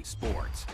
Sports.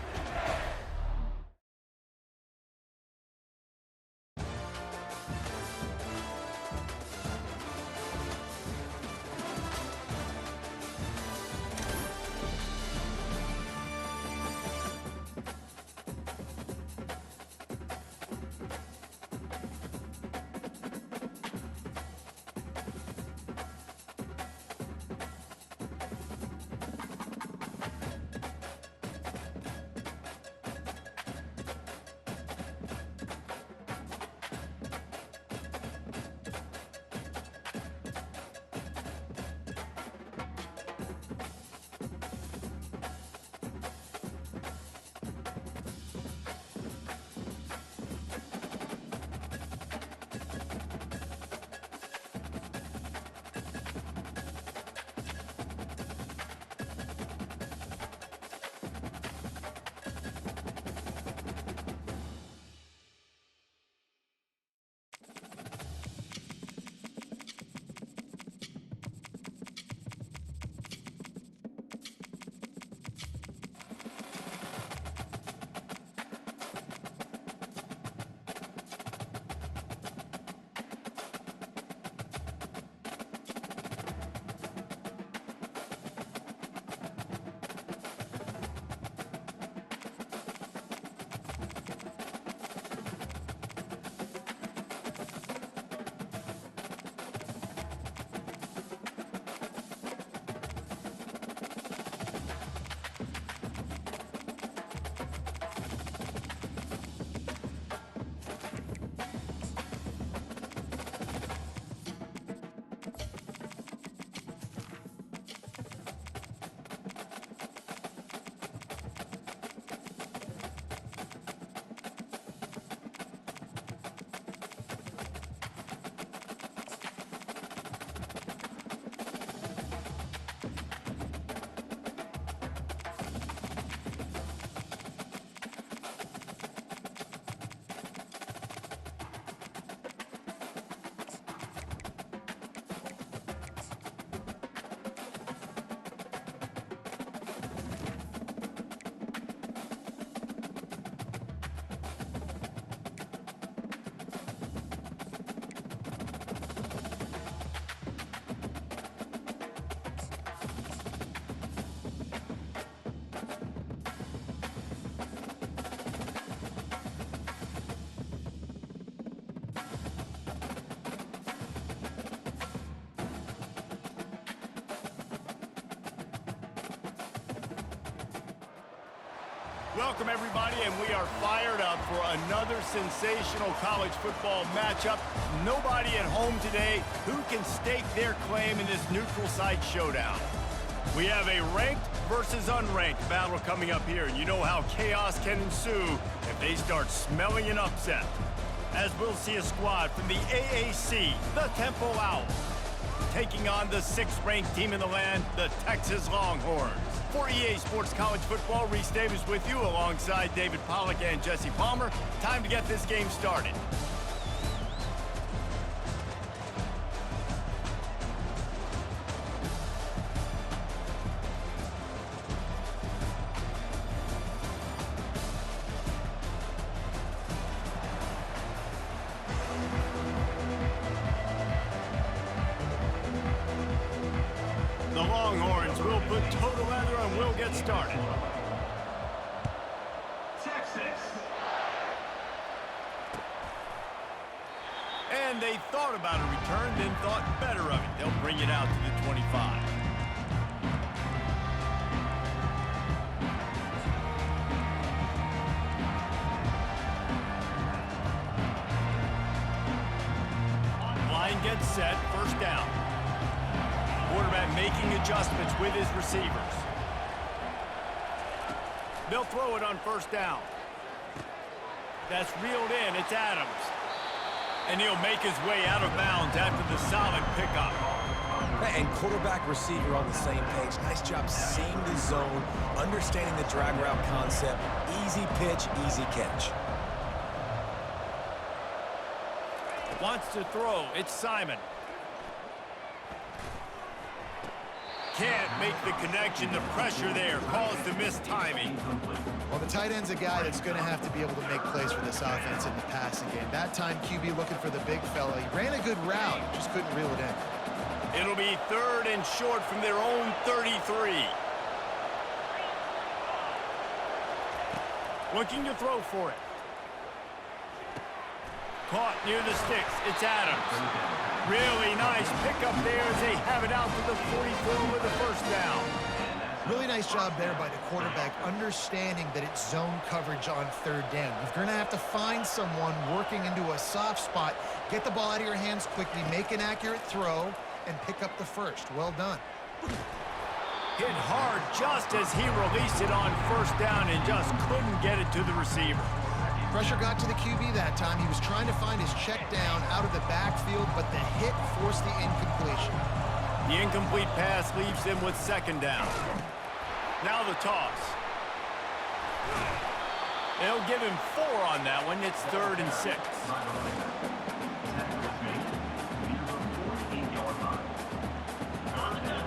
Welcome, everybody, and we are fired up for another sensational college football matchup. Nobody at home today who can stake their claim in this neutral site showdown. We have a ranked versus unranked battle coming up here, and you know how chaos can ensue if they start smelling an upset. As we'll see a squad from the AAC, the Temple Owls, taking on the 6th-ranked team in the land, the Texas Longhorns. For EA Sports College Football, Reese Davis with you alongside David Pollack and Jesse Palmer. Time to get this game started. The Longhorns will put total leather and we'll get started. Texas. And they thought about a return, then thought better of it. They'll bring it out to the 25. Line gets set, first down. Quarterback making adjustments with his receivers. They'll throw it on first down. That's reeled in. It's Adams. And he'll make his way out of bounds after the solid pickup. And quarterback receiver on the same page. Nice job seeing the zone, understanding the drag route concept. Easy pitch, easy catch. Wants to throw. It's Simon. can't make the connection. The pressure there caused the mistiming. Well, the tight end's a guy that's going to have to be able to make plays for this offense in the passing game. That time, QB looking for the big fella. He ran a good route, just couldn't reel it in. It'll be 3rd and short from their own 33. Looking to throw for it. Caught near the sticks. It's Adams. Really nice pickup there as they have it out to the 44 with a first down. Really nice job there by the quarterback, understanding that it's zone coverage on 3rd down. You're going to have to find someone working into a soft spot, get the ball out of your hands quickly, make an accurate throw, and pick up the first. Well done. Hit hard just as he released it on 1st down and just couldn't get it to the receiver. Pressure got to the QB that time. He was trying to find his check down out of the backfield, but the hit forced the incompletion. The incomplete pass leaves them with 2nd down. Now the toss. They'll give him 4 on that one. It's 3rd and 6.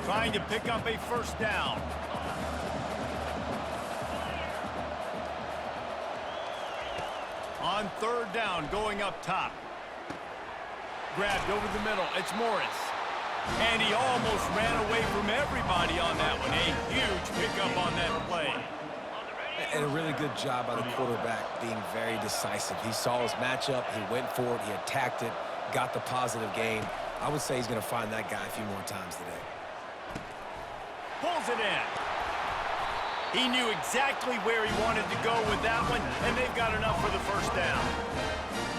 Trying to pick up a 1st down. On 3rd down, going up top. Grabbed over the middle. It's Morris. And he almost ran away from everybody on that one. A huge pickup on that play. And a really good job by the quarterback being very decisive. He saw his matchup, he went for it, he attacked it, got the positive gain. I would say he's going to find that guy a few more times today. Pulls it in. He knew exactly where he wanted to go with that one, and they've got enough for the 1st down.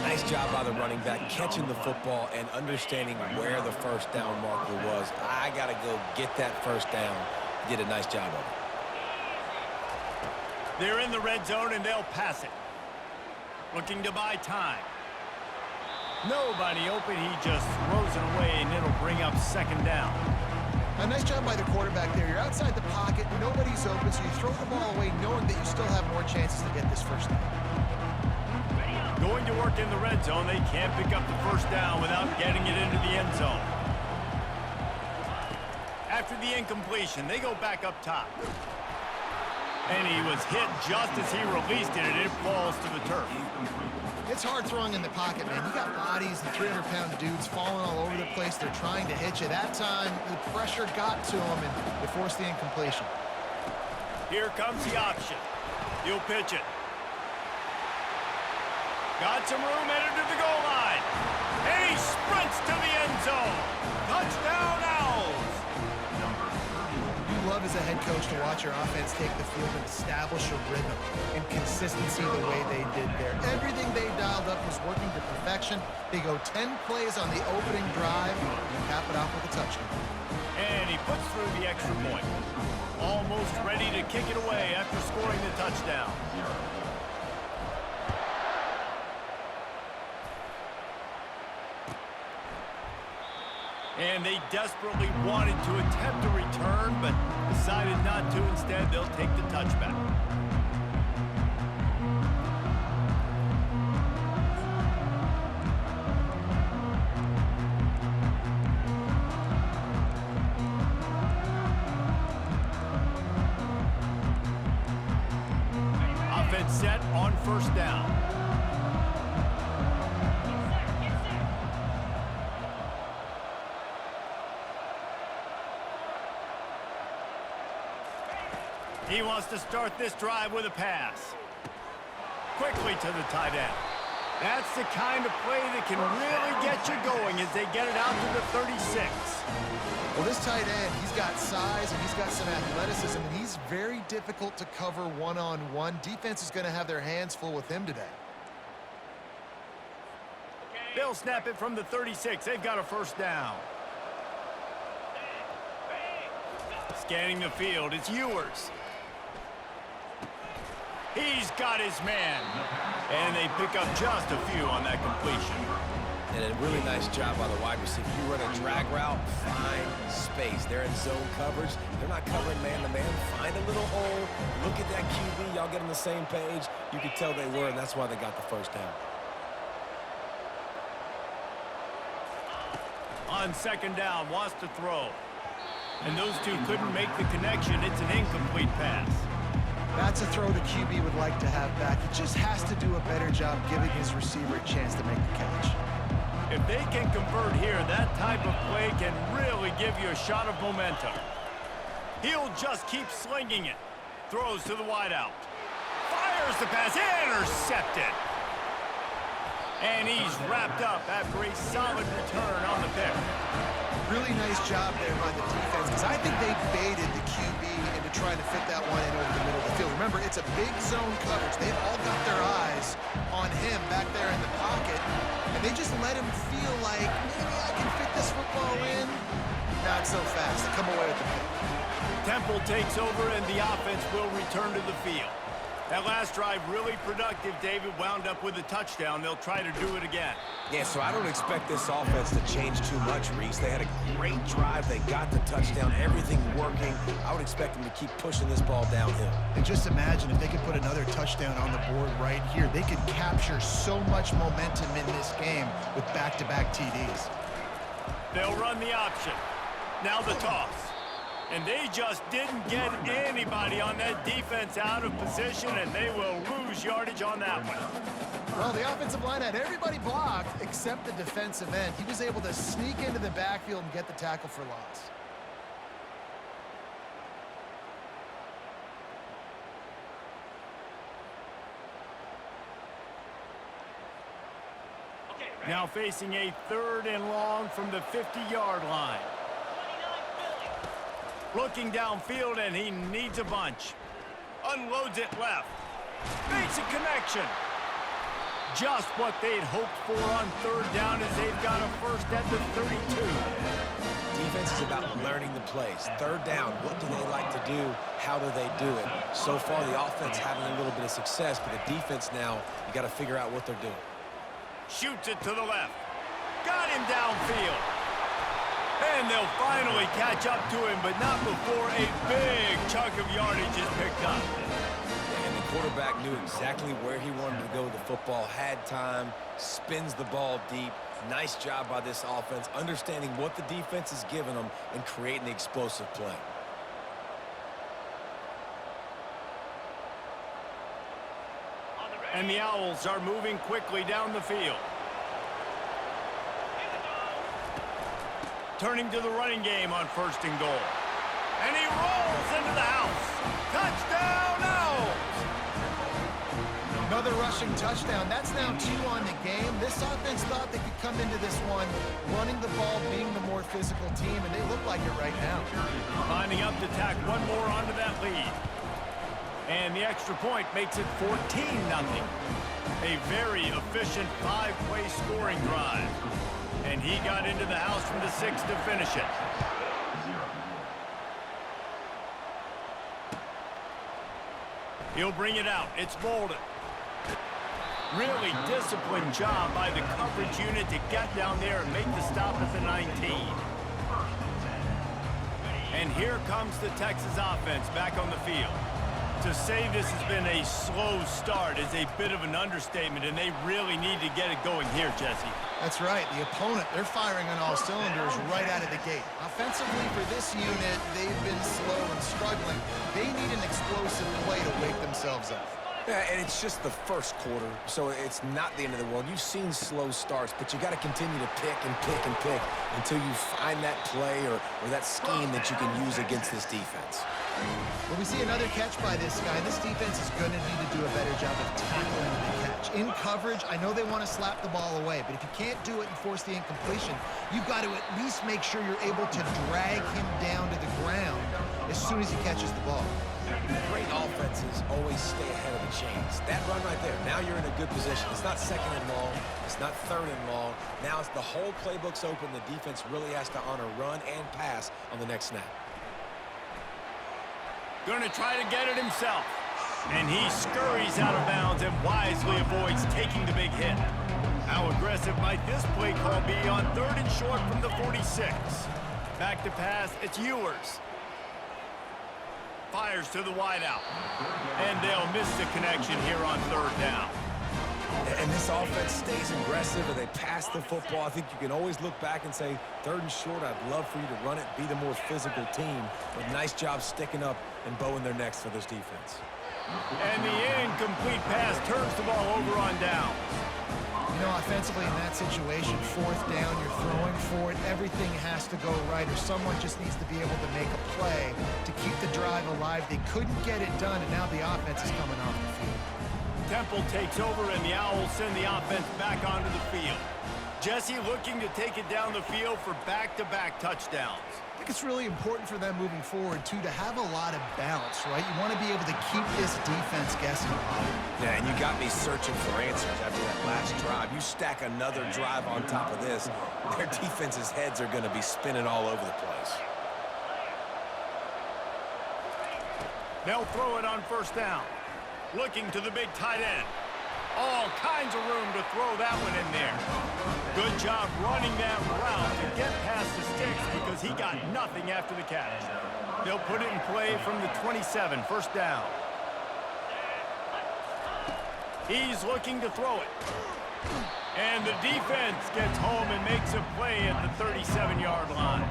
Nice job by the running back, catching the football and understanding where the 1st down marker was. I got to go get that 1st down. Did a nice job of it. They're in the red zone, and they'll pass it. Looking to buy time. Nobody open. He just throws it away, and it'll bring up 2nd down. A nice job by the quarterback there. You're outside the pocket, nobody's open, so you throw the ball away knowing that you still have more chances to get this 1st down. Going to work in the red zone. They can't pick up the 1st down without getting it into the end zone. After the incompletion, they go back up top. And he was hit just as he released it, and it falls to the turf. It's hard throwing in the pocket, man. You got bodies and 300-pound dudes falling all over the place. They're trying to hit you. That time, the pressure got to him, and it forced the incompletion. Here comes the option. He'll pitch it. Got some room, headed to the goal line. And he sprints to the end zone. Touchdown, Owls. You love as a head coach to watch your offense take the field and establish a rhythm and consistency the way they did there. Everything they dialed up was working to perfection. They go 10 plays on the opening drive and cap it off with a touchdown. And he puts through the extra point. Almost ready to kick it away after scoring the touchdown. And they desperately wanted to attempt a return, but decided not to. Instead, they'll take the touchback. Offense set on 1st down. He wants to start this drive with a pass. Quickly to the tight end. That's the kind of play that can really get you going as they get it out to the 36. Well, this tight end, he's got size and he's got some athleticism, and he's very difficult to cover one-on-one. Defense is going to have their hands full with him today. They'll snap it from the 36. They've got a 1st down. Scanning the field, it's Ewers. He's got his man. And they pick up just a few on that completion. And a really nice job by the wide receiver. You run a drag route, find space. They're in zone coverage. They're not covering man-to-man. Find a little hole. Look at that QB. Y'all get on the same page. You could tell they were, and that's why they got the 1st down. On 2nd down, wants to throw. And those two couldn't make the connection. It's an incomplete pass. That's a throw the QB would like to have back. He just has to do a better job giving his receiver a chance to make the catch. If they can convert here, that type of play can really give you a shot of momentum. He'll just keep slinging it. Throws to the wideout. Fires the pass. Intercepted. And he's wrapped up after a solid return on the pick. Really nice job there by the defense, because I think they baited the QB into trying to fit that one in over the middle of the field. Remember, it's a big zone coverage. They've all got their eyes on him back there in the pocket, and they just let him feel like, maybe I can fit this football in. Not so fast. They come away with the pick. Temple takes over, and the offense will return to the field. That last drive really productive. David wound up with a touchdown. They'll try to do it again. Yeah, so I don't expect this offense to change too much, Reese. They had a great drive. They got the touchdown. Everything working. I would expect them to keep pushing this ball downhill. And just imagine if they could put another touchdown on the board right here. They could capture so much momentum in this game with back-to-back TDs. They'll run the option. Now the toss. And they just didn't get anybody on that defense out of position, and they will lose yardage on that one. Well, the offensive line had everybody blocked except the defensive end. He was able to sneak into the backfield and get the tackle for loss. Now facing a 3rd and long from the 50-yard line. Looking downfield, and he needs a bunch. Unloads it left. Makes a connection. Just what they'd hoped for on 3rd down as they've got a first at the 32. Defense is about learning the plays. 3rd down, what do they like to do? How do they do it? So far, the offense having a little bit of success, but the defense now, you got to figure out what they're doing. Shoots it to the left. Got him downfield. And they'll finally catch up to him, but not before a big chunk of yardage is picked up. And the quarterback knew exactly where he wanted to go with the football, had time, spins the ball deep. Nice job by this offense, understanding what the defense is giving them and creating the explosive play. And the Owls are moving quickly down the field. Turning to the running game on 1st and goal. And he rolls into the house. Touchdown, Owls! Another rushing touchdown. That's now 2 on the game. This offense thought they could come into this one running the ball, being the more physical team, and they look like it right now. Lining up to tack one more onto that lead. And the extra point makes it 14-0. A very efficient 5-play scoring drive. And he got into the house from the 6 to finish it. He'll bring it out. It's Bolden. Really disciplined job by the coverage unit to get down there and make the stop at the 19. And here comes the Texas offense back on the field. To say this has been a slow start is a bit of an understatement, and they really need to get it going here, Jesse. That's right. The opponent, they're firing on all cylinders right out of the gate. Offensively, for this unit, they've been slow and struggling. They need an explosive play to wake themselves up. Yeah, and it's just the first quarter, so it's not the end of the world. You've seen slow starts, but you got to continue to pick and pick and pick until you find that play or that scheme that you can use against this defense. When we see another catch by this guy, this defense is going to need to do a better job of tackling the catch. In coverage, I know they want to slap the ball away, but if you can't do it and force the incompletion, you've got to at least make sure you're able to drag him down to the ground as soon as he catches the ball. Great offenses always stay ahead of the chains. That run right there, now you're in a good position. It's not 2nd and long. It's not 3rd and long. Now it's the whole playbook's open. The defense really has to honor run and pass on the next snap. Going to try to get it himself. And he scurries out of bounds and wisely avoids taking the big hit. How aggressive might this play call be on 3rd and short from the 46? Back to pass, it's Ewers. Fires to the wideout. And they'll miss the connection here on 3rd down. And this offense stays aggressive and they pass the football. I think you can always look back and say, 3rd and short, I'd love for you to run it, be the more physical team. But nice job sticking up and bowing their necks for this defense. And the incomplete pass turns the ball over on downs. You know, offensively in that situation, 4th down, you're throwing for it. Everything has to go right, or someone just needs to be able to make a play to keep the drive alive. They couldn't get it done, and now the offense is coming off the field. Temple takes over, and the Owls send the offense back onto the field. Jesse looking to take it down the field for back-to-back touchdowns. I think it's really important for them moving forward, too, to have a lot of balance, right? You want to be able to keep this defense guessing. Yeah, and you got me searching for answers after that last drive. You stack another drive on top of this, their defense's heads are going to be spinning all over the place. They'll throw it on 1st down. Looking to the big tight end. All kinds of room to throw that one in there. Good job running that route to get past the sticks because he got nothing after the catch. They'll put it in play from the 27, 1st down. He's looking to throw it. And the defense gets home and makes a play at the 37-yard line.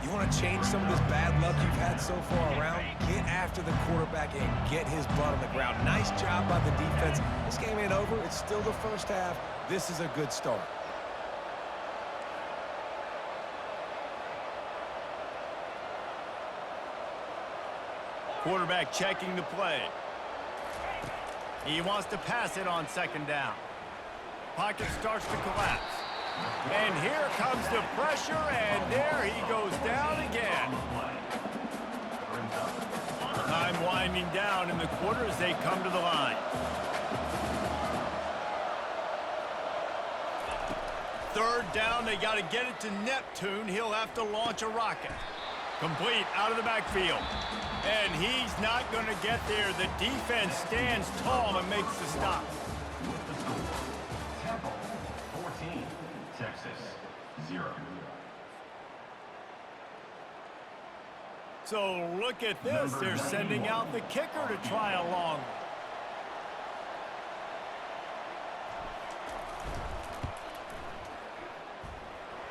You want to change some of this bad luck you've had so far around? Get after the quarterback and get his butt on the ground. Nice job by the defense. This game ain't over. It's still the 1st half. This is a good start. Quarterback checking the play. He wants to pass it on 2nd down. Pocket starts to collapse. And here comes the pressure, and there he goes down again. Time winding down in the quarter as they come to the line. 3rd down, they got to get it to Neptune. He'll have to launch a rocket. Complete out of the backfield. And he's not going to get there. The defense stands tall and makes the stop. Temple, 14, Texas, 0. So look at this. They're sending out the kicker to try a long one.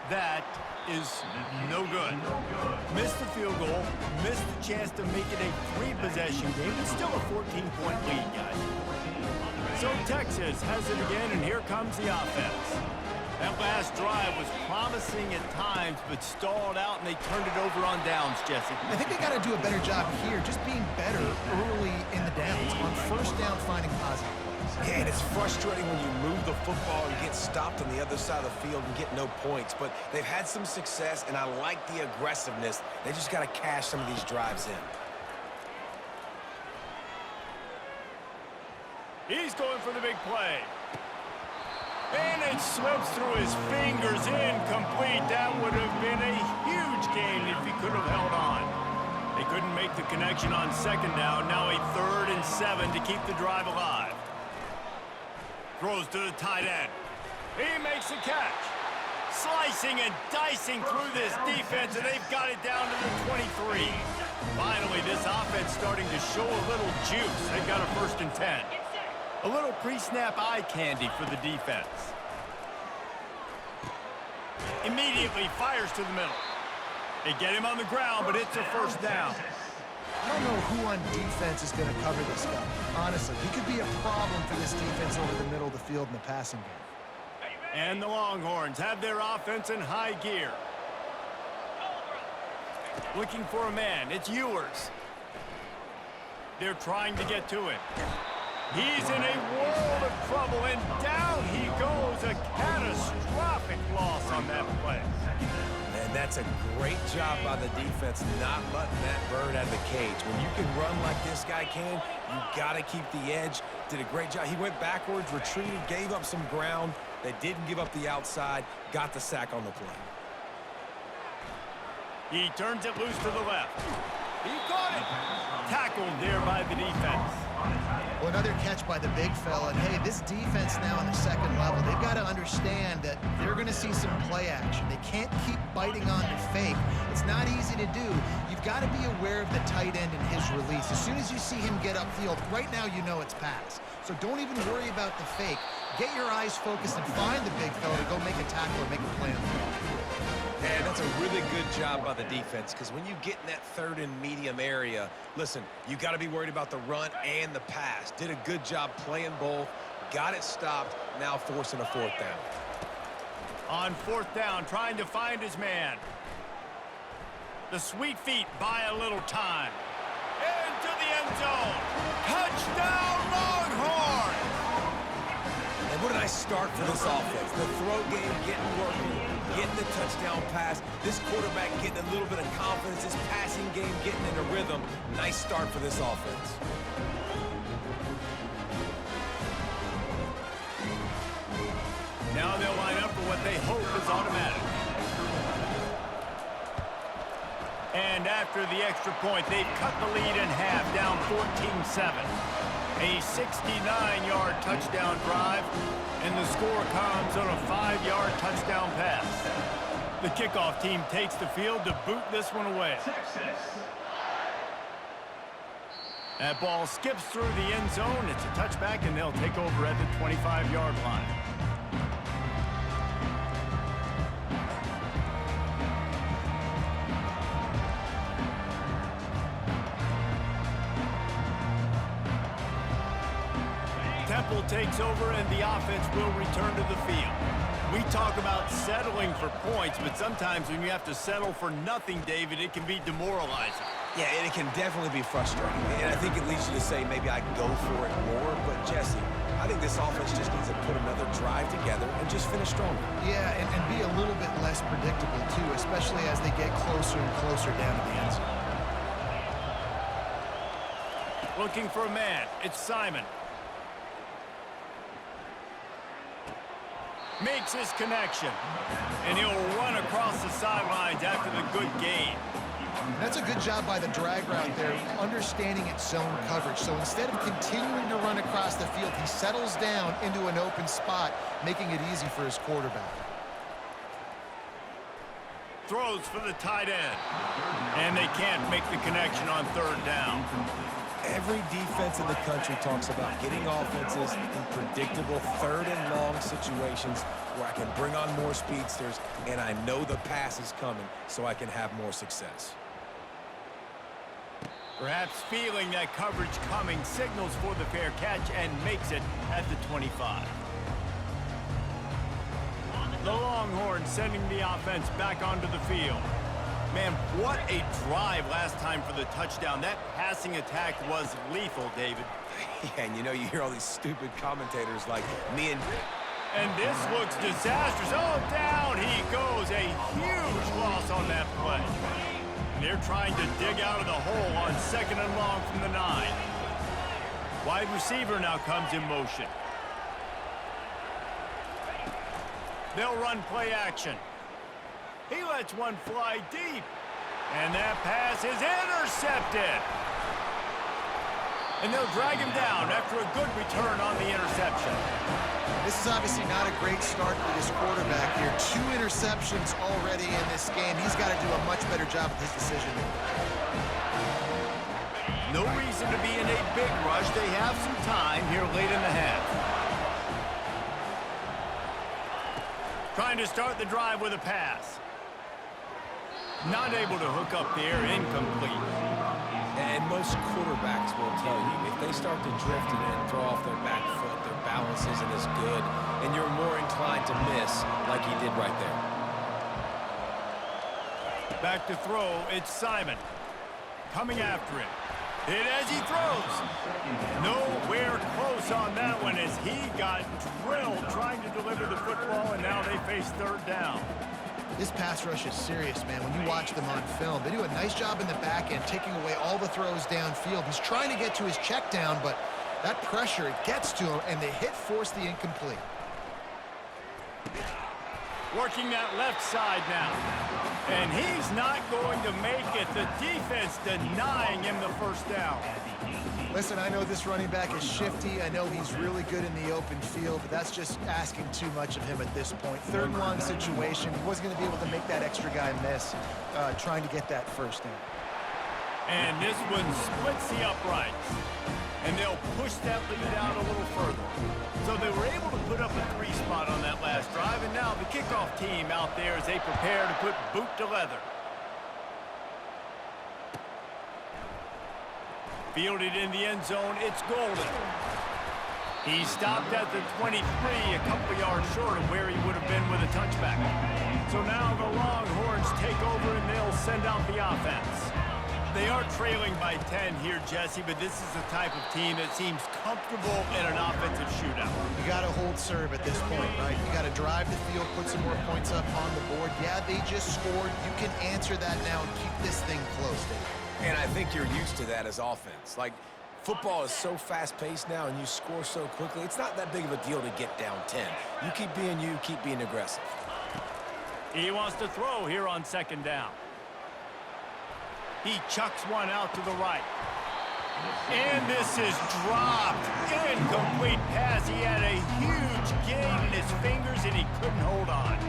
That is no good. Missed the field goal, missed the chance to make it a 3-possession game. It's still a 14-point lead, guys. So Texas has it again, and here comes the offense. That last drive was promising at times, but stalled out, and they turned it over on downs, Jesse. I think they got to do a better job here, just being better early in the downs. On 1st down, finding positive plays. Yeah, and it's frustrating when you move the football and get stopped on the other side of the field and get no points. But they've had some success, and I like the aggressiveness. They just got to cash some of these drives in. He's going for the big play. And it slips through his fingers, incomplete. That would have been a huge gain if he could have held on. They couldn't make the connection on 2nd down. Now a 3rd and 7 to keep the drive alive. Throws to the tight end. He makes the catch. Slicing and dicing through this defense, and they've got it down to the 23. Finally, this offense starting to show a little juice. They've got a 1st and 10. A little pre-snap eye candy for the defense. Immediately fires to the middle. They get him on the ground, but it's a 1st down. I don't know who on defense is going to cover this guy. Honestly, he could be a problem for this defense over the middle of the field in the passing game. And the Longhorns have their offense in high gear. Looking for a man. It's Ewers. They're trying to get to him. He's in a world of trouble, and down he goes. A catastrophic loss on that play. And that's a great job by the defense not letting that bird out of the cage. When you can run like this guy can, you got to keep the edge. Did a great job. He went backwards, retreated, gave up some ground. They didn't give up the outside, got the sack on the play. He turns it loose to the left. He caught it. Tackled there by the defense. Well, another catch by the big fella. And, hey, this defense now on the 2nd level, they've got to understand that they're going to see some play action. They can't keep biting on the fake. It's not easy to do. You've you've got to be aware of the tight end and his release. As soon as you see him get upfield, right now you know it's pass. So don't even worry about the fake. Get your eyes focused and find the big fella to go make a tackle or make a play on the ball. And that's a really good job by the defense, because when you get in that third and medium area, listen, you got to be worried about the run and the pass. Did a good job playing both, got it stopped, now forcing a fourth down. On fourth down, trying to find his man. The sweet feet buy a little time. Into the end zone. Touchdown, Longhorns! And what a nice start for this offense. The throw game getting working, getting the touchdown pass. This quarterback getting a little bit of confidence. This passing game getting in a rhythm. Nice start for this offense. Now they'll line up for what they hope is automatic. And after the extra point, they've cut the lead in half, down 14-7. A 69-yard touchdown drive, and the score comes on a 5-yard touchdown pass. The kickoff team takes the field to boot this one away. Texas. That ball skips through the end zone. It's a touchback, and they'll take over at the 25-yard line. Temple takes over, and the offense will return to the field. We talk about settling for points, but sometimes when you have to settle for nothing, David, it can be demoralizing. Yeah, and it can definitely be frustrating. And I think it leads you to say maybe I go for it more. But, Jesse, I think this offense just needs to put another drive together and just finish stronger. Yeah, and be a little bit less predictable, too, especially as they get closer and closer down to the end zone. Looking for a man. It's Simon. Makes his connection. And he'll run across the sidelines after the good gain. That's a good job by the drag route there, understanding its zone coverage. So instead of continuing to run across the field, he settles down into an open spot, making it easy for his quarterback. Throws for the tight end. And they can't make the connection on third down. Every defense in the country talks about getting offenses in predictable third and long situations where I can bring on more speedsters and I know the pass is coming so I can have more success. Perhaps feeling that coverage coming, signals for the fair catch and makes it at the 25. The Longhorns sending the offense back onto the field. Man, what a drive last time for the touchdown. That passing attack was lethal, David. Yeah, and you know, you hear all these stupid commentators like me and... And this looks disastrous. Oh, down he goes. A huge loss on that play. And they're trying to dig out of the hole on second and long from the 9. Wide receiver now comes in motion. They'll run play action. He lets one fly deep. And that pass is intercepted. And they'll drag him down after a good return on the interception. This is obviously not a great start for this quarterback here. 2 interceptions already in this game. He's got to do a much better job with his decision. No reason to be in a big rush. They have some time here late in the half. Trying to start the drive with a pass. Not able to hook up there, incomplete. And most quarterbacks will tell you, if they start to drift it and throw off their back foot, their balance isn't as good, and you're more inclined to miss like he did right there. Back to throw, it's Simon. Coming after him. Hit as he throws. Nowhere close on that one as he got drilled trying to deliver the football, and now they face third down. This pass rush is serious, man. When you watch them on film, they do a nice job in the back end, taking away all the throws downfield. He's trying to get to his check down, but that pressure, it gets to him, and the hit forced the incomplete. Working that left side now. And he's not going to make it. The defense denying him the first down. Listen, I know this running back is shifty. I know he's really good in the open field, but that's just asking too much of him at this point. Third and long situation. He wasn't going to be able to make that extra guy miss trying to get that first down. And this one splits the uprights. And they'll push that lead out a little further. So they were able to put up a 3 spot on that last drive, and now the kickoff team out there as they prepare to put boot to leather. Fielded in the end zone, it's Golden. He stopped at the 23, a couple yards short of where he would have been with a touchback. So now the Longhorns take over and they'll send out the offense. They are trailing by 10 here, Jesse, but this is the type of team that seems comfortable in an offensive shootout. You got to hold serve at this point, right? You got to drive the field, put some more points up on the board. Yeah, they just scored. You can answer that now and keep this thing close, Dave. And I think you're used to that as offense. Like, football is so fast-paced now and you score so quickly, it's not that big of a deal to get down 10. You keep being aggressive. He wants to throw here on second down. He chucks one out to the right. And this is dropped. Incomplete pass. He had a huge gain in his fingers and he couldn't hold on.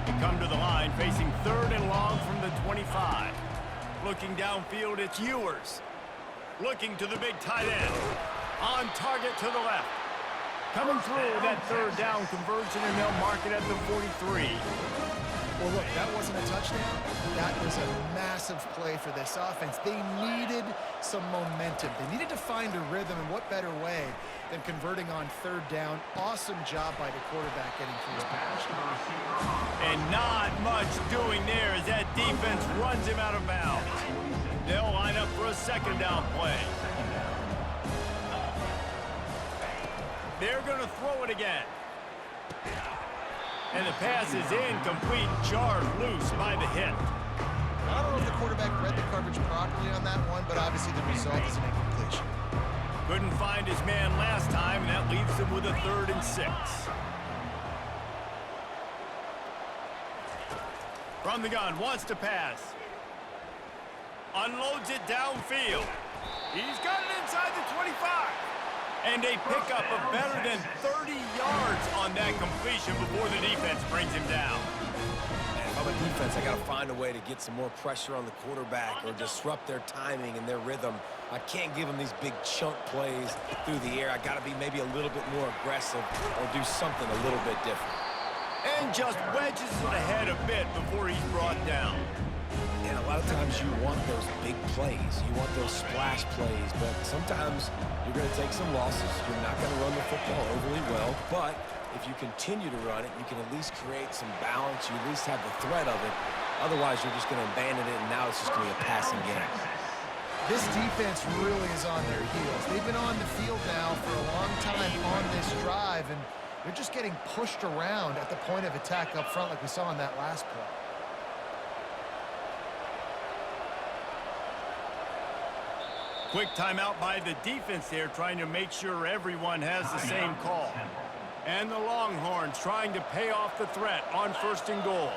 They come to the line facing 3rd and long from the 25. Looking downfield, it's Ewers. Looking to the big tight end. On target to the left. Coming through that 3rd down conversion, and they'll mark it at the 43. Well, look, that wasn't a touchdown. That was a massive play for this offense. They needed some momentum. They needed to find a rhythm, and what better way than converting on 3rd down. Awesome job by the quarterback getting through his pass. And not much doing there as that defense runs him out of bounds. They'll line up for a 2nd down play. They're going to throw it again. And the pass is incomplete, jarred loose by the hit. I don't know if the quarterback read the coverage properly on that one, but obviously the result is an incompletion. Couldn't find his man last time, and that leaves him with a 3rd and 6. From the gun, wants to pass. Unloads it downfield. He's got it inside the 25. And they pick up a better than 30 yards on that completion before the defense brings him down. And if I'm a defense, I got to find a way to get some more pressure on the quarterback or disrupt their timing and their rhythm. I can't give them these big chunk plays through the air. I got to be maybe a little bit more aggressive or do something a little bit different. And just wedges it ahead a bit before he's brought down. And a lot of times you want those big plays. You want those splash plays, but sometimes you're going to take some losses. You're not going to run the football overly well, but if you continue to run it, you can at least create some balance. You at least have the threat of it. Otherwise, you're just going to abandon it, and now it's just going to be a passing game. This defense really is on their heels. They've been on the field now for a long time on this drive, and they're just getting pushed around at the point of attack up front like we saw on that last play. Quick timeout by the defense there, trying to make sure everyone has the same call. And the Longhorns trying to pay off the threat on 1st and goal.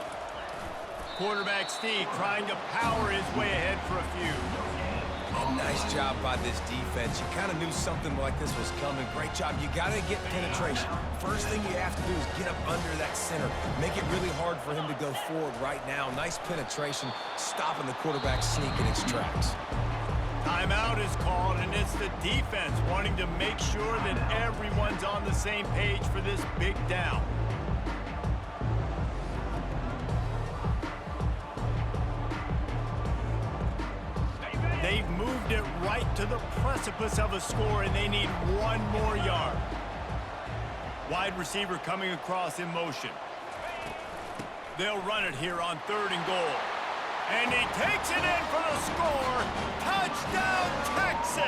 Quarterback Steve trying to power his way ahead for a few. A nice job by this defense. You kind of knew something like this was coming. Great job. You got to get penetration. First thing you have to do is get up under that center. Make it really hard for him to go forward right now. Nice penetration, stopping the quarterback sneak in its tracks. Timeout is called, and it's the defense wanting to make sure that everyone's on the same page for this big down. They've moved it right to the precipice of a score, and they need 1 more yard. Wide receiver coming across in motion. They'll run it here on 3rd and goal. And he takes it in for the score. Touchdown, Texas!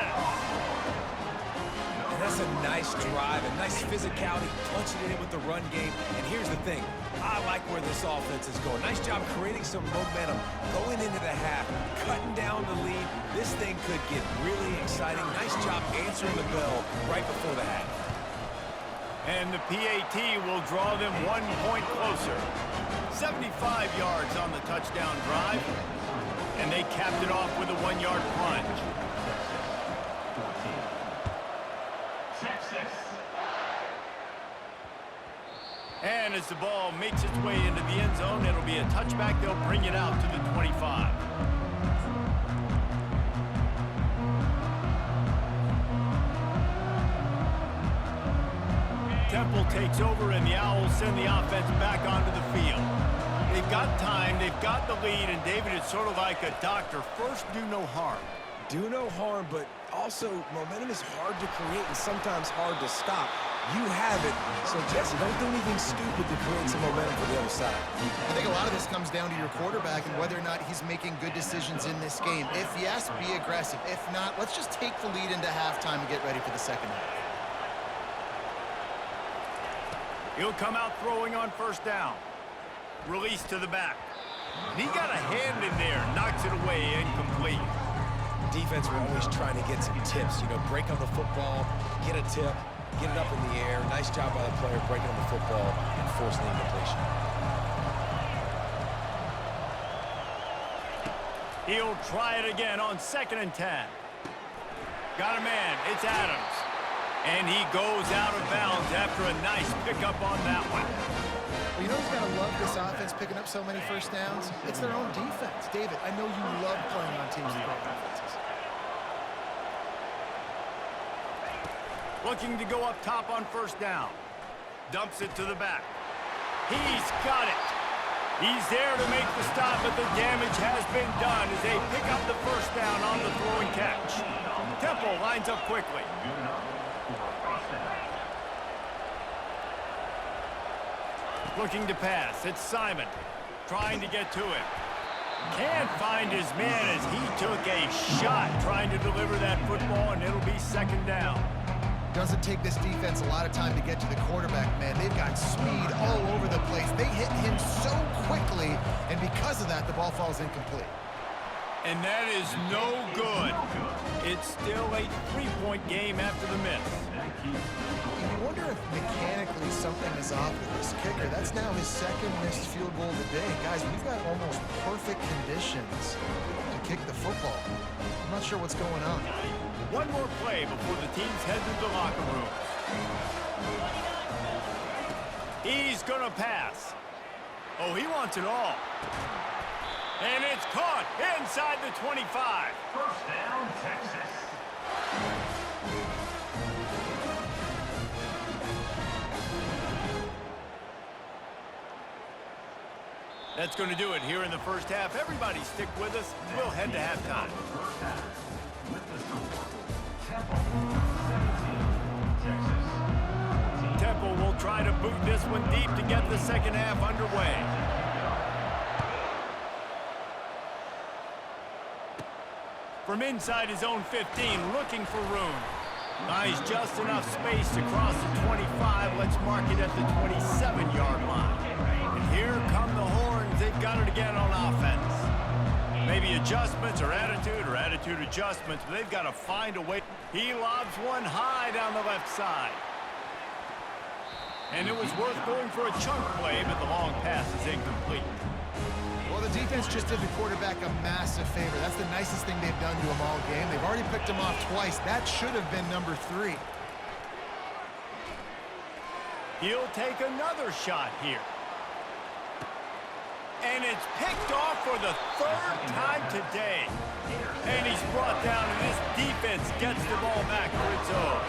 And that's a nice drive, a nice physicality, punching it in with the run game. And here's the thing. I like where this offense is going. Nice job creating some momentum, going into the half, cutting down the lead. This thing could get really exciting. Nice job answering the bell right before the half. And the PAT will draw them 1 point closer. 75 yards on the touchdown drive. And they capped it off with a 1-yard plunge. And as the ball makes its way into the end zone, it'll be a touchback. They'll bring it out to the 25. Temple takes over, and the Owls send the offense back onto the field. They've got time, they've got the lead, and David, it's sort of like a doctor. First, do no harm. Do no harm, but also momentum is hard to create and sometimes hard to stop. You have it, so Jesse, don't do anything stupid to create some momentum for the other side. I think a lot of this comes down to your quarterback and whether or not he's making good decisions in this game. If yes, be aggressive. If not, let's just take the lead into halftime and get ready for the second half. He'll come out throwing on first down. Release to the back. And he got a hand in there, knocks it away, incomplete. Defense, we're always trying to get some tips. You know, break on the football, get a tip, get it up in the air. Nice job by the player breaking on the football and forcing the incompletion. He'll try it again on 2nd and 10. Got a man. It's Adams. And he goes out of bounds after a nice pickup on that one. Well, you know who's got to love this offense picking up so many first downs? It's their own defense. David, I know you love playing on teams with great defenses. Looking to go up top on first down. Dumps it to the back. He's got it. He's there to make the stop, but the damage has been done as they pick up the first down on the throw and catch. Temple lines up quickly. Looking to pass. It's Simon trying to get to him. Can't find his man as he took a shot trying to deliver that football, and it'll be 2nd down. Doesn't take this defense a lot of time to get to the quarterback, man. They've got speed all over the place. They hit him so quickly, and because of that, the ball falls incomplete. And that is no good. It's still a 3-point game after the miss. You wonder if mechanically something is off with this kicker. That's now his 2nd missed field goal of the day. Guys, we've got almost perfect conditions to kick the football. I'm not sure what's going on. One more play before the teams head to the locker rooms. He's going to pass. Oh, he wants it all. And it's caught inside the 25. First down, Texas. That's going to do it here in the first half. Everybody stick with us. We'll head to halftime. Temple will try to boot this one deep to get the second half underway. From inside his own 15, looking for room. Nice, just enough space to cross the 25. Let's mark it at the 27-yard line. And here come the horns. They've got it again on offense. Maybe adjustments or attitude adjustments, but they've got to find a way. He lobs one high down the left side. And it was worth going for a chunk play, but the long pass is incomplete. Well, the defense just did the quarterback a massive favor. That's the nicest thing they've done to him all game. They've already picked him off twice. That should have been number 3. He'll take another shot here. And it's picked off for the 3rd time today. And he's brought down, and this defense gets the ball back for its own.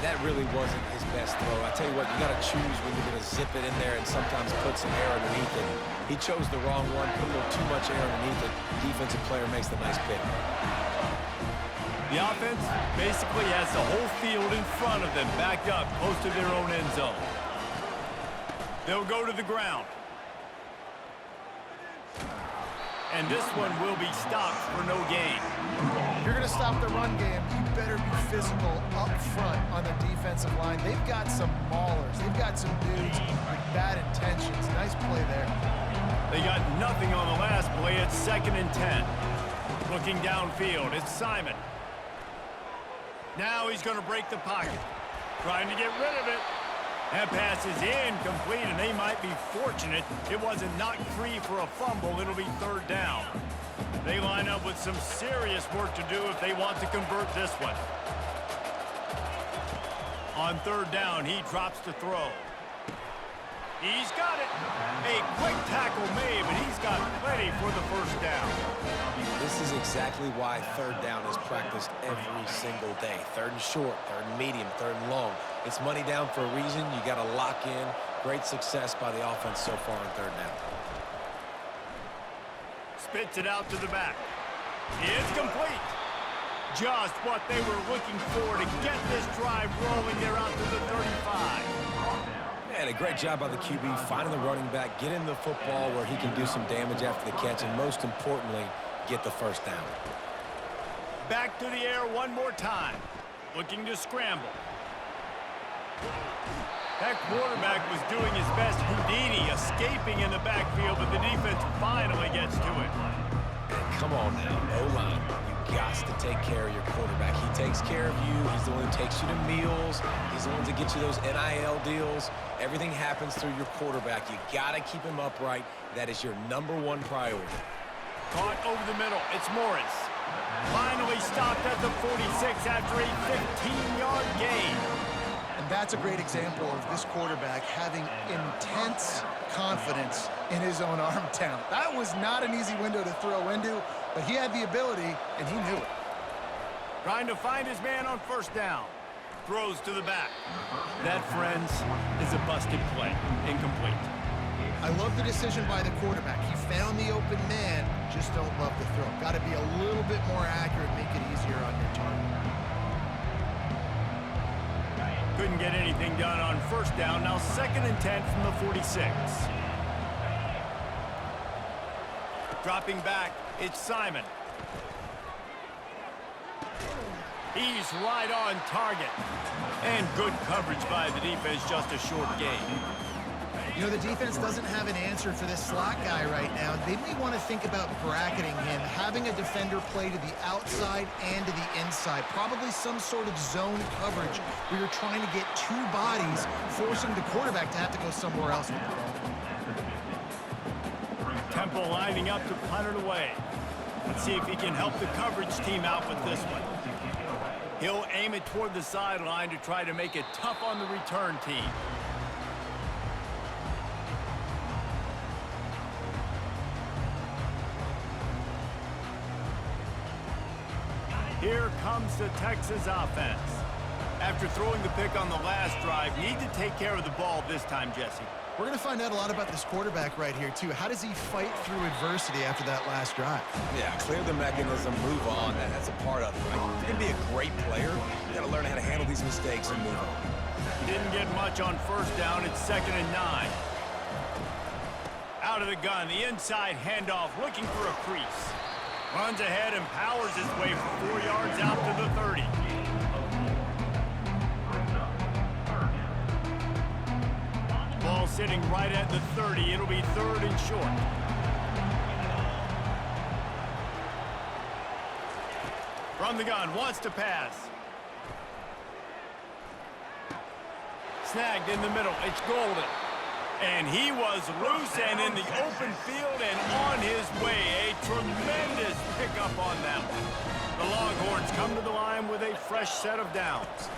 That really wasn't his best throw. I tell you what, you got to choose when you're going to zip it in there and sometimes put some air underneath it. He chose the wrong one, put a little too much air underneath it. Defensive player makes the nice pick. The offense basically has the whole field in front of them, backed up close to their own end zone. They'll go to the ground. And this one will be stopped for no gain. If you're going to stop the run game, you better be physical up front on the defensive line. They've got some maulers. They've got some dudes with bad intentions. Nice play there. They got nothing on the last play. It's 2nd and 10. Looking downfield, it's Simon. Now he's going to break the pocket. Trying to get rid of it. That pass is incomplete, and they might be fortunate it wasn't knocked free for a fumble. It'll be 3rd down. They line up with some serious work to do if they want to convert this one. On 3rd down, he drops to throw. He's got it. A quick tackle made, but he's got plenty for the first down. This is exactly why third down is practiced every single day. Third and short, third and medium, third and long. It's money down for a reason. You got to lock in. Great success by the offense so far on third down. Spits it out to the back. It's complete. Just what they were looking for to get this drive rolling. They're out to the 35. And a great job by the QB finding the running back, getting the football where he can do some damage after the catch, and most importantly, get the first down. Back to the air one more time. Looking to scramble. That quarterback was doing his best Houdini, escaping in the backfield, but the defense finally gets to it. Come on now, O-line. You got to take care of your quarterback. He takes care of you. He's the one who takes you to meals. He's the one that gets you those NIL deals. Everything happens through your quarterback. You got to keep him upright. That is your #1 priority. Caught over the middle. It's Morris. Finally stopped at the 46 after a 15-yard gain. And that's a great example of this quarterback having intense confidence in his own arm talent. That was not an easy window to throw into, but he had the ability, and he knew it. Trying to find his man on first down. Throws to the back. That, friends, is a busted play. Incomplete. I love the decision by the quarterback. He found the open man, just don't love the throw. Got to be a little bit more accurate, make it easier on your target. Couldn't get anything done on first down. Now 2nd and 10 from the 46. Dropping back, it's Simon. He's right on target. And good coverage by the defense, just a short gain. You know, the defense doesn't have an answer for this slot guy right now. They may want to think about bracketing him, having a defender play to the outside and to the inside. Probably some sort of zone coverage where you're trying to get two bodies, forcing the quarterback to have to go somewhere else with the ball. Temple lining up to punt it away. Let's see if he can help the coverage team out with this one. He'll aim it toward the sideline to try to make it tough on the return team. Here comes the Texas offense. After throwing the pick on the last drive, need to take care of the ball this time, Jesse. We're going to find out a lot about this quarterback right here, too. How does he fight through adversity after that last drive? Yeah, clear the mechanism, move on. That's a part of it, right? If you're going to be a great player, you got to learn how to handle these mistakes and move on. Didn't get much on first down. It's 2nd and 9. Out of the gun, the inside handoff, looking for a crease. Runs ahead and powers his way for 4 yards out to the 30. Ball sitting right at the 30. It'll be 3rd and short. From the gun, wants to pass. Snagged in the middle. It's Golden. And he was loose and in the open field and on his way. A tremendous pickup on that one. The Longhorns come to the line with a fresh set of downs.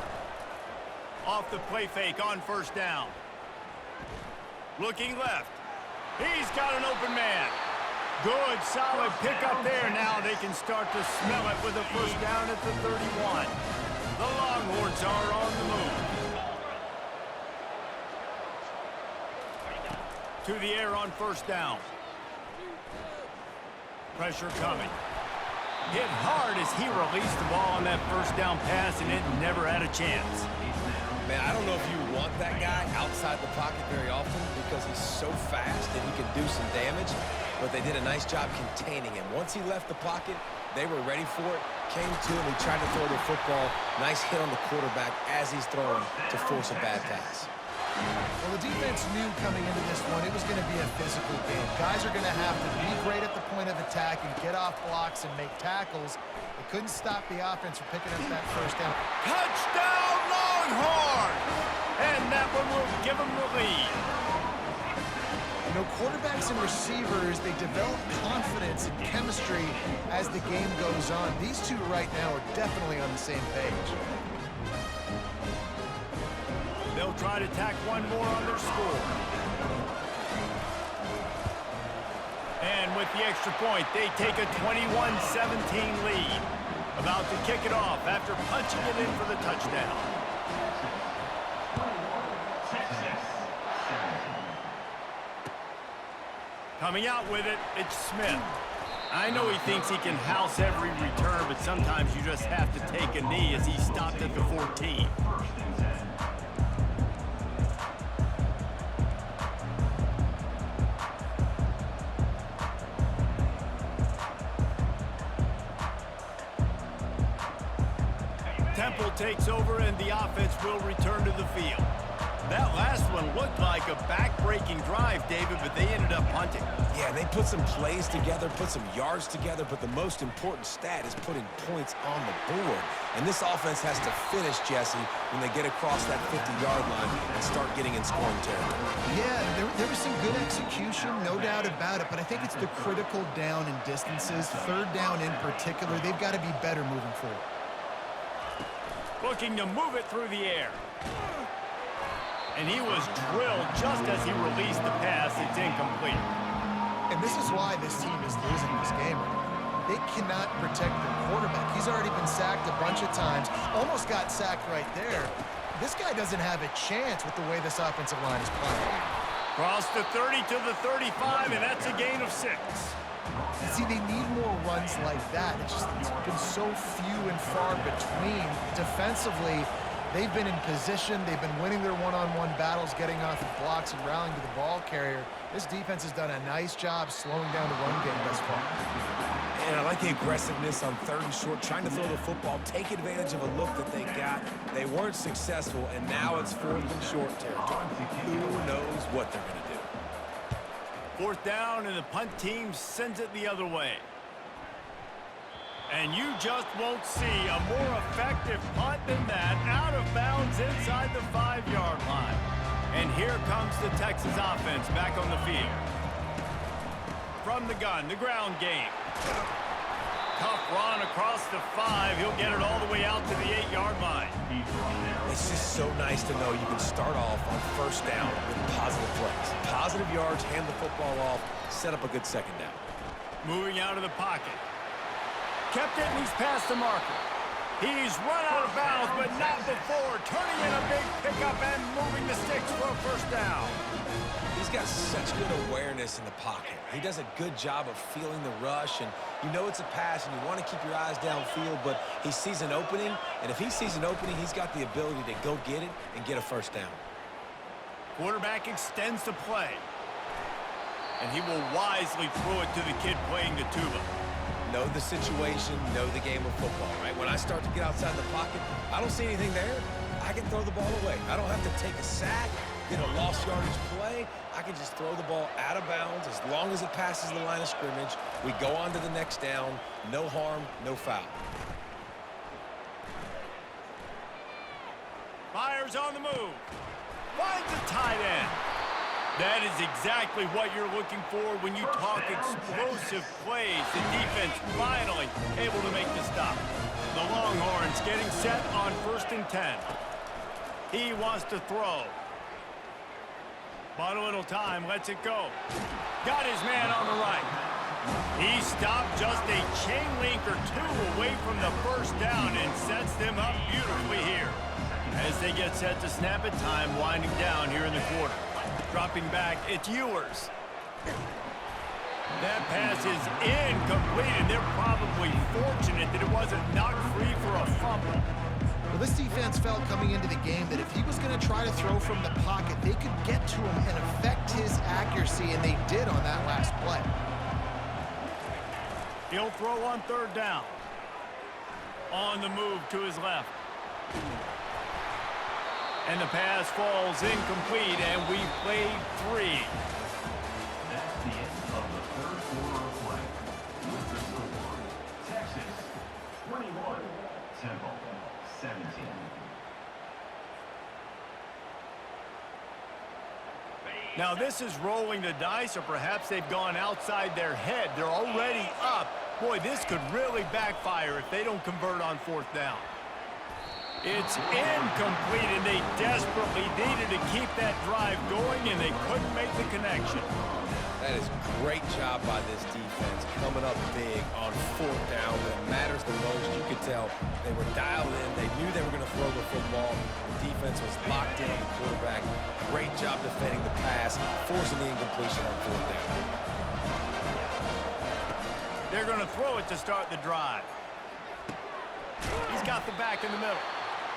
Off the play fake on first down. Looking left. He's got an open man. Good, solid pickup there. Now they can start to smell it with a first down at the 31. The Longhorns are on the move. To the air on first down. Pressure coming. Hit hard as he released the ball on that first down pass, and it never had a chance. Man, I don't know if you want that guy outside the pocket very often because he's so fast and he can do some damage, but they did a nice job containing him. Once he left the pocket, they were ready for it, came to him, he tried to throw the football. Nice hit on the quarterback as he's throwing to force a bad pass. Well, the defense knew coming into this one it was going to be a physical game. Guys are going to have to be great at the point of attack and get off blocks and make tackles. They couldn't stop the offense from picking up that first down. Touchdown, Longhorns! And that one will give them the lead. You know, quarterbacks and receivers, they develop confidence and chemistry as the game goes on. These two right now are definitely on the same page. They'll try to tack one more on their score. And with the extra point, they take a 21-17 lead. About to kick it off after punching it in for the touchdown. Coming out with it, it's Smith. I know he thinks he can house every return, but sometimes you just have to take a knee as he stopped at the 14. Temple takes over and the offense will return to the field. That last one looked like a back-breaking drive, David, but they ended up punting. Yeah, they put some plays together, put some yards together, but the most important stat is putting points on the board. And this offense has to finish, Jesse, when they get across that 50-yard line and start getting in scoring territory. Yeah, there was some good execution, no doubt about it, but I think it's the critical down and distances, third down in particular. They've got to be better moving forward. Looking to move it through the air. And he was drilled just as he released the pass. It's incomplete. And this is why this team is losing this game. They cannot protect their quarterback. He's already been sacked a bunch of times. Almost got sacked right there. This guy doesn't have a chance with the way this offensive line is playing. Cross the 30 to the 35, and that's a gain of 6. See, they need more runs like that. It's been so few and far between. Defensively, they've been in position. They've been winning their one-on-one battles, getting off of blocks and rallying to the ball carrier. This defense has done a nice job slowing down the run game thus far. And I like the aggressiveness on 3rd and short, trying to throw the football, take advantage of a look that they got. They weren't successful, and now it's 4th and short territory. Who knows what they're going to do? 4th down, and the punt team sends it the other way. And you just won't see a more effective punt than that, out of bounds inside the 5-yard line. And here comes the Texas offense back on the field. From the gun, the ground game. Tough run across the 5. He'll get it all the way out to the 8-yard line. It's just so nice to know you can start off on 1st down with positive plays. Positive yards, hand the football off, set up a good 2nd down. Moving out of the pocket. Kept it, and he's past the marker. He's run out of bounds, but not before. Turning in a big pickup and moving the sticks for a 1st down. He's got such good awareness in the pocket. He does a good job of feeling the rush, and you know it's a pass, and you want to keep your eyes downfield, but he sees an opening, and if he sees an opening, he's got the ability to go get it and get a 1st down. Quarterback extends the play, and he will wisely throw it to the kid playing the tuba. Know the situation, know the game of football, right? When I start to get outside the pocket, I don't see anything there. I can throw the ball away. I don't have to take a sack, get a lost yardage play. I can just throw the ball out of bounds as long as it passes the line of scrimmage. We go on to the next down. No harm, no foul. Fires on the move. Finds a tight end. That is exactly what you're looking for when you talk explosive plays. The defense finally able to make the stop. The Longhorns getting set on 1st and 10. He wants to throw. Bought a little time, lets it go. Got his man on the right. He stopped just a chain link or 2 away from the 1st down and sets them up beautifully here. As they get set to snap it, time winding down here in the quarter. Dropping back, it's Ewers. That pass is incomplete, and they're probably fortunate that it wasn't knocked free for a fumble. Well, this defense felt coming into the game that if he was going to try to throw from the pocket, they could get to him and affect his accuracy, and they did on that last play. He'll throw on 3rd down. On the move to his left. And the pass falls incomplete, and we've played 3. That's the end of the 3rd quarter of play. With the score, Texas 21, Temple 17. Now this is rolling the dice, or perhaps they've gone outside their head. They're already up. Boy, this could really backfire if they don't convert on 4th down. It's incomplete, and they desperately needed to keep that drive going, and they couldn't make the connection. That is great job by this defense, coming up big on 4th down when it matters the most. You could tell they were dialed in. They knew they were going to throw the football. The defense was locked in on the quarterback. Great job defending the pass, forcing the incompletion on 4th down. They're going to throw it to start the drive. He's got the back in the middle.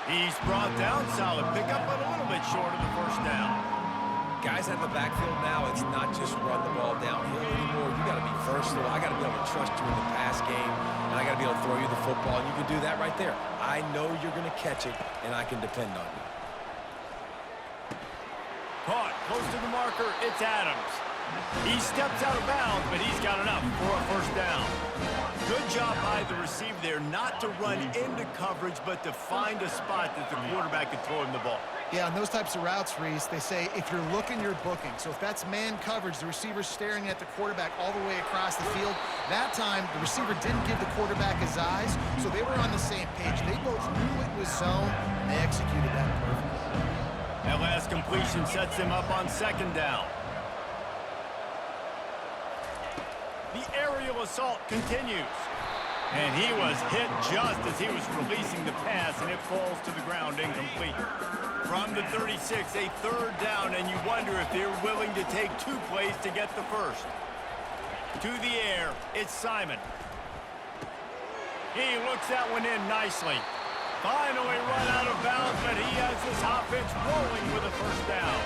He's brought down. Solid pickup, but a little bit short of the 1st down. Guys at the backfield now, it's not just run the ball downhill anymore. You got to be versatile. I got to be able to trust you in the pass game, and I got to be able to throw you the football, and you can do that right there. I know you're going to catch it, and I can depend on you. Caught close to the marker. It's Adams. He steps out of bounds, but he's got enough for a 1st down. Good job by the receiver there not to run into coverage, but to find a spot that the quarterback could throw him the ball. Yeah, on those types of routes, Reese, they say if you're looking, you're booking. So if that's man coverage, the receiver's staring at the quarterback all the way across the field. That time, the receiver didn't give the quarterback his eyes, so they were on the same page. They both knew it was zone, and they executed that perfectly. That last completion sets him up on 2nd down. The aerial assault continues. And he was hit just as he was releasing the pass, and it falls to the ground incomplete. From the 36, a 3rd down, and you wonder if they're willing to take 2 plays to get the 1st. To the air, it's Simon. He looks that one in nicely. Finally run out of bounds, but he has this offense rolling with a 1st down.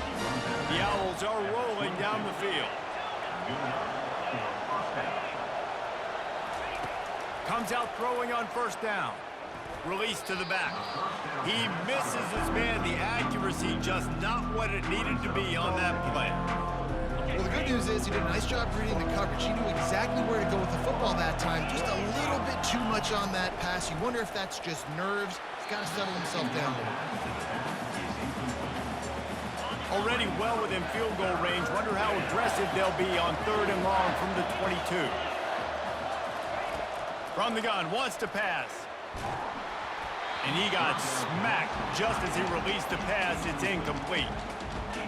The Owls are rolling down the field. Comes out throwing on 1st down. Release to the back. He misses his man. The accuracy just not what it needed to be on that play. Well, the good news is he did a nice job reading the coverage. He knew exactly where to go with the football that time. Just a little bit too much on that pass. You wonder if that's just nerves. He's got to settle himself down a little. Already well within field goal range. Wonder how aggressive they'll be on 3rd and long from the 22. From the gun, wants to pass. And he got smacked just as he released the pass. It's incomplete.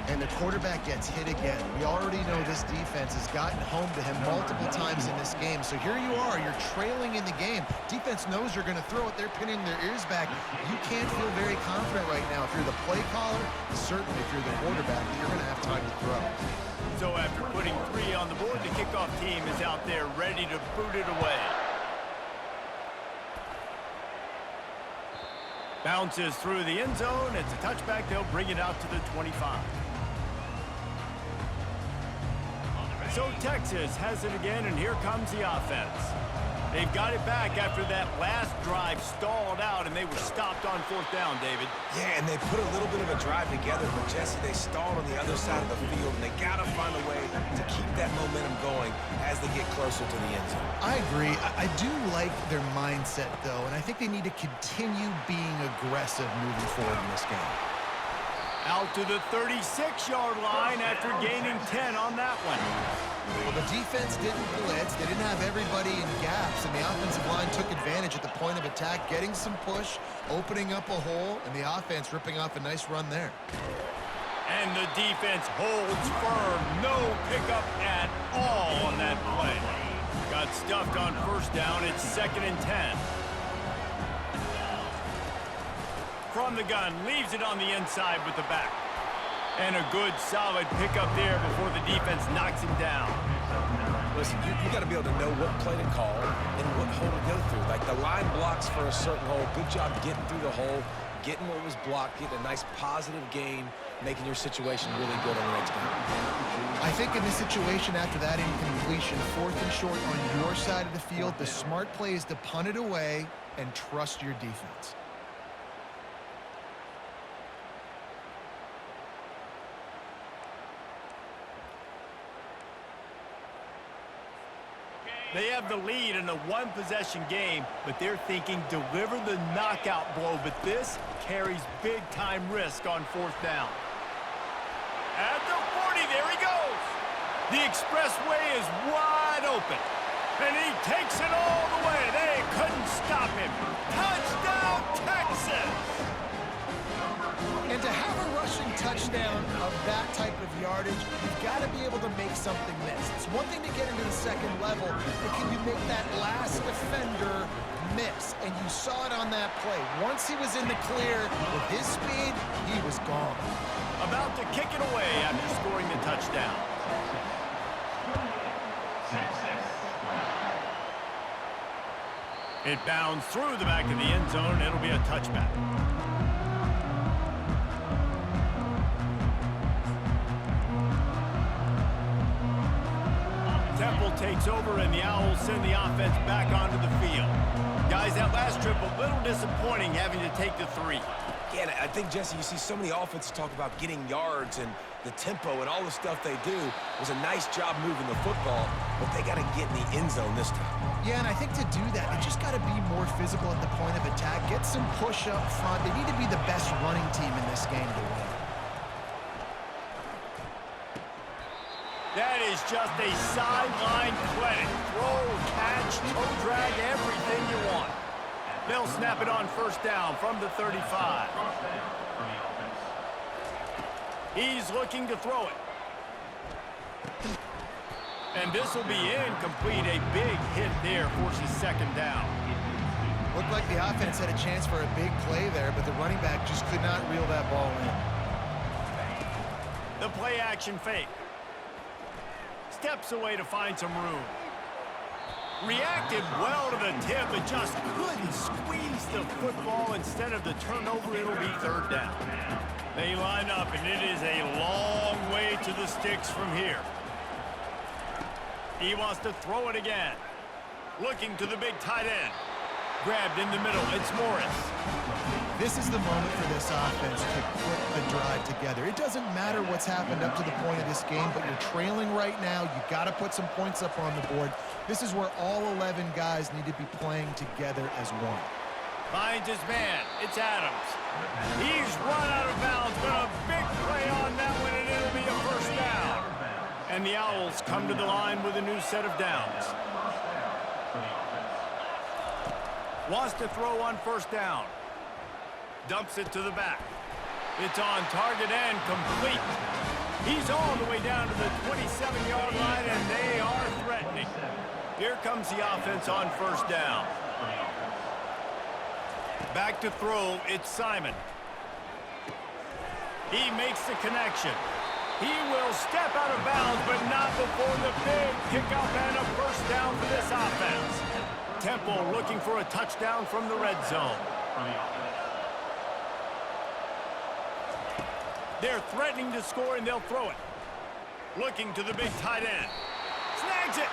And the quarterback gets hit again. We already know this defense has gotten home to him multiple times in this game. So here you are, you're trailing in the game. Defense knows you're going to throw it. They're pinning their ears back. You can't feel very confident right now. If you're the play caller, certainly if you're the quarterback, you're going to have time to throw. So after putting 3 on the board, the kickoff team is out there ready to boot it away. Bounces through the end zone. It's a touchback. They'll bring it out to the 25. So Texas has it again, and here comes the offense. They've got it back after that last drive stalled out, and they were stopped on 4th down, David. Yeah, and they put a little bit of a drive together, but Jesse, they stalled on the other side of the field, and they got to find a way to keep that momentum going as they get closer to the end zone. I agree. I do like their mindset, though, and I think they need to continue being aggressive moving forward in this game. Out to the 36-yard line after gaining 10 on that one. Well, the defense didn't blitz. They didn't have everybody in gaps, and the offensive line took advantage at the point of attack, getting some push, opening up a hole, and the offense ripping off a nice run there. And the defense holds firm. No pickup at all on that play. Got stuffed on 1st down. It's 2nd and 10. From the gun, leaves it on the inside with the back. And a good, solid pickup there before the defense knocks him down. Listen, you got to be able to know what play to call and what hole to go through. Like the line blocks for a certain hole. Good job getting through the hole, getting what was blocked, getting a nice positive gain, making your situation really good on the next down. I think in this situation after that incompletion, 4th and short on your side of the field, the smart play is to punt it away and trust your defense. They have the lead in a one-possession game, but they're thinking deliver the knockout blow, but this carries big-time risk on 4th down. At the 40, there he goes. The expressway is wide open, and he takes it all the way. They couldn't stop him. Touchdown, Texas! And to have a rushing touchdown of that type of yardage, you've got to be able to make something miss. It's one thing to get into the second level, but can you make that last defender miss? And you saw it on that play. Once he was in the clear with his speed, he was gone. About to kick it away after scoring the touchdown. It bounds through the back of the end zone. It'll be a touchback. Temple takes over, and the Owls send the offense back onto the field. Guys, that last trip, a little disappointing having to take the 3. Yeah, and I think, Jesse, you see so many offenses talk about getting yards and the tempo and all the stuff they do. It was a nice job moving the football, but they got to get in the end zone this time. Yeah, and I think to do that, they just got to be more physical at the point of attack, get some push up front. They need to be the best running team in this game to win. That is just a sideline clinic. Throw, catch, toe drag, everything you want. They'll snap it on first down from the 35. He's looking to throw it. And this will be incomplete. A big hit there forces second down. Looked like the offense had a chance for a big play there, but the running back just could not reel that ball in. The play action fake. Steps away to find some room. Reacted well to the tip, but just couldn't squeeze the football. Instead of the turnover, it'll be third down. They line up, and it is a long way to the sticks from here. He wants to throw it again. Looking to the big tight end. Grabbed in the middle. It's Morris. This is the moment for this offense to put the drive together. It doesn't matter what's happened up to the point of this game, but you're trailing right now. You've got to put some points up on the board. This is where all 11 guys need to be playing together as one. Finds his man. It's Adams. He's run out of bounds, but a big play on that one, and it'll be a first down. And the Owls come to the line with a new set of downs. Wants to throw on first down. Dumps it to the back. It's on target and complete. He's all the way down to the 27-yard line, and they are threatening. Here comes the offense on first down. Back to throw, it's Simon. He makes the connection. He will step out of bounds, but not before the big pickup and a first down for this offense. Temple looking for a touchdown from the red zone. They're threatening to score, and they'll throw it. Looking to the big tight end. Snags it.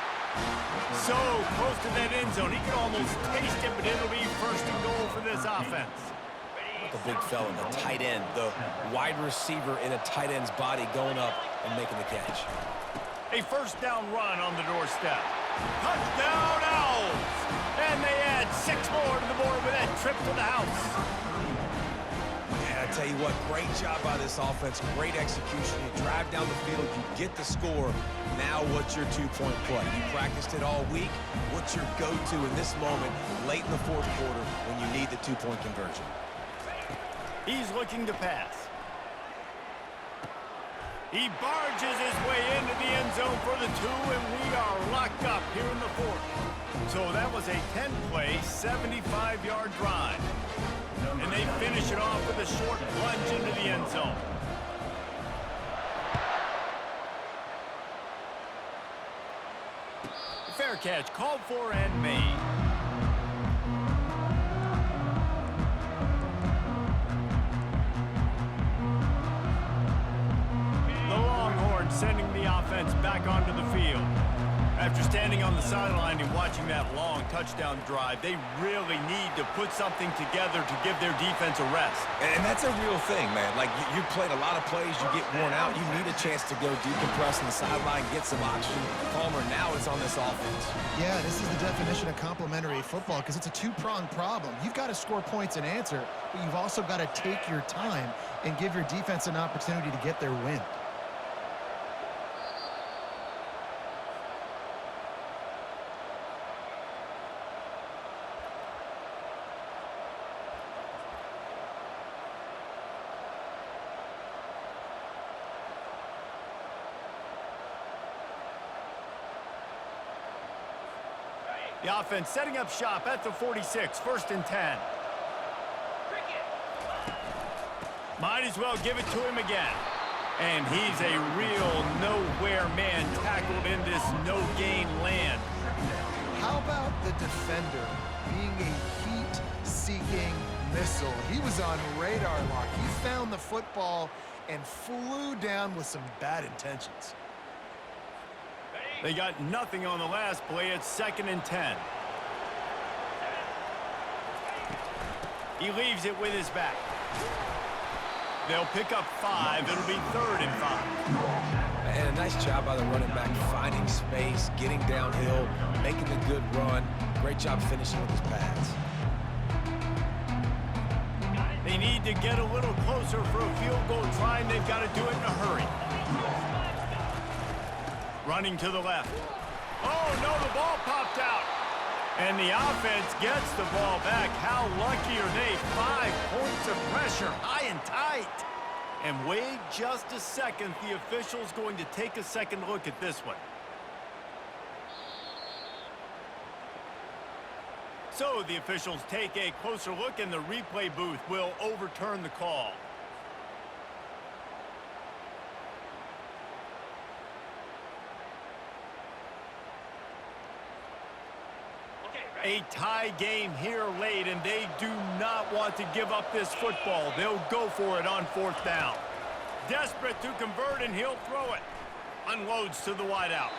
So close to that end zone. He can almost taste it, but it'll be first and goal for this offense. The big fella, the tight end, the wide receiver in a tight end's body going up and making the catch. A first down run on the doorstep. Touchdown Owls! And they add 6 more to the board with that trip to the house. Yeah, I tell you what, great job by this offense, great execution. You drive down the field, you get the score. Now what's your two-point play? You practiced it all week. What's your go-to in this moment late in the fourth quarter when you need the two-point conversion? He's looking to pass. He barges his way into the end zone for the 2, and we are locked up here in the fourth. So that was a 10-play, 75-yard drive. And they finish it off with a short plunge into the end zone. Fair catch called for and made. Sending the offense back onto the field. After standing on the sideline and watching that long touchdown drive, they really need to put something together to give their defense a rest. And that's a real thing, man. Like, you played a lot of plays, you get worn out, you need a chance to go decompress on the sideline, get some oxygen. Palmer, now it's on this offense. Yeah, this is the definition of complementary football because it's a two-pronged problem. You've got to score points and answer, but you've also got to take your time and give your defense an opportunity to get their win. The offense setting up shop at the 46, 1st and 10. Might as well give it to him again. And he's a real nowhere man tackled in this no-gain land. How about the defender being a heat-seeking missile? He was on radar lock. He found the football and flew down with some bad intentions. They got nothing on the last play. It's 2nd and 10. He leaves it with his back. They'll pick up 5. It'll be 3rd and 5. And a nice job by the running back, finding space, getting downhill, making the good run. Great job finishing with his pads. They need to get a little closer for a field goal try, and they've got to do it in a hurry. Running to the left. Oh, no, the ball popped out. And the offense gets the ball back. How lucky are they? 5 points of pressure, high and tight. And wait just a second. The official's going to take a second look at this one. So the officials take a closer look, and the replay booth will overturn the call. A tie game here late, and they do not want to give up this football. They'll go for it on 4th down. Desperate to convert, and he'll throw it. Unloads to the wideout.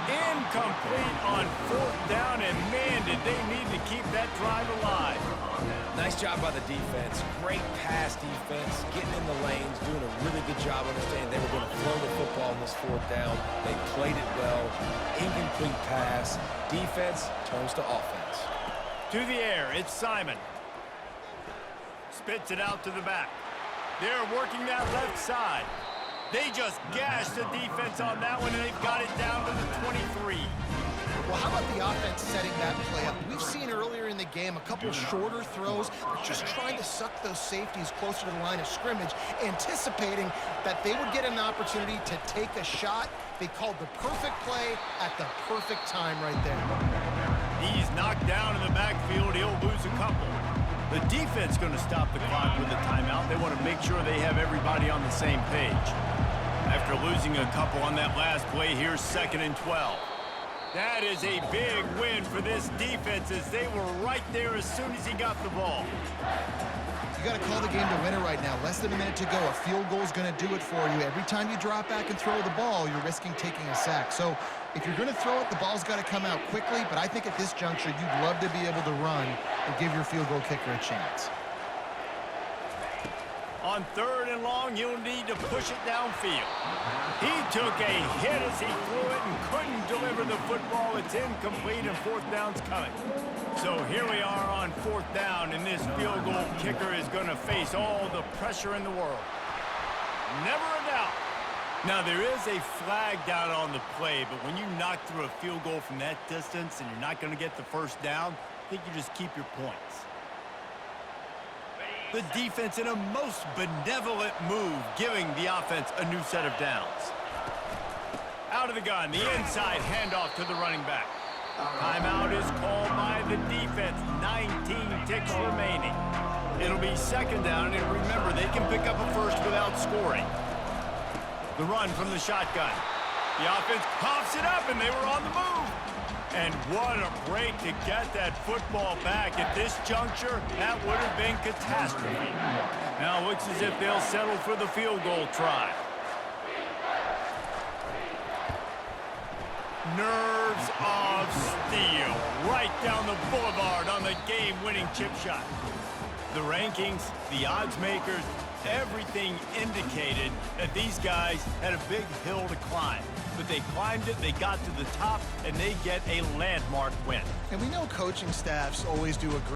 Incomplete on 4th down, and man, did they need to keep that drive alive. Nice job by the defense. Great pass defense, getting in the lanes, doing a really good job understanding they were going to throw the football on this 4th down. They played it well. Incomplete pass. Defense turns to offense. To the air, it's Simon. Spits it out to the back. They're working that left side. They just gashed the defense on that one, and they've got it down to the 23. Well, how about the offense setting that play up? We've seen earlier in the game a couple shorter throws, just trying to suck those safeties closer to the line of scrimmage, anticipating that they would get an opportunity to take a shot. They called the perfect play at the perfect time right there. He's knocked down in the backfield. He'll lose a couple. The defense going to stop the clock with a timeout. They want to make sure they have everybody on the same page. After losing a couple on that last play, here's 2nd and 12. That is a big win for this defense, as they were right there as soon as he got the ball. You got to call the game to win it right now. Less than a minute to go. A field goal is going to do it for you. Every time you drop back and throw the ball, you're risking taking a sack. So if you're going to throw it, the ball's got to come out quickly. But I think at this juncture, you'd love to be able to run and give your field goal kicker a chance. On 3rd and long, you'll need to push it downfield. He took a hit as he threw it and couldn't deliver the football. It's incomplete, and 4th down's coming. So here we are on 4th down, and this field goal kicker is going to face all the pressure in the world. Never a doubt. Now, there is a flag down on the play, but when you knock through a field goal from that distance and you're not going to get the 1st down, I think you just keep your points. The defense in a most benevolent move, giving the offense a new set of downs. Out of the gun, the inside handoff to the running back. Timeout is called by the defense. 19 ticks remaining. It'll be 2nd down, and remember, they can pick up a 1st without scoring. The run from the shotgun. The offense coughs it up, and they were on the move. And what a break to get that football back. At this juncture, that would have been catastrophe. Now it looks as if they'll settle for the field goal try. Nerves of steel right down the boulevard on the game-winning chip shot. The rankings, the odds makers, everything indicated that these guys had a big hill to climb. But they climbed it, they got to the top, and they get a landmark win. And we know coaching staffs always do a great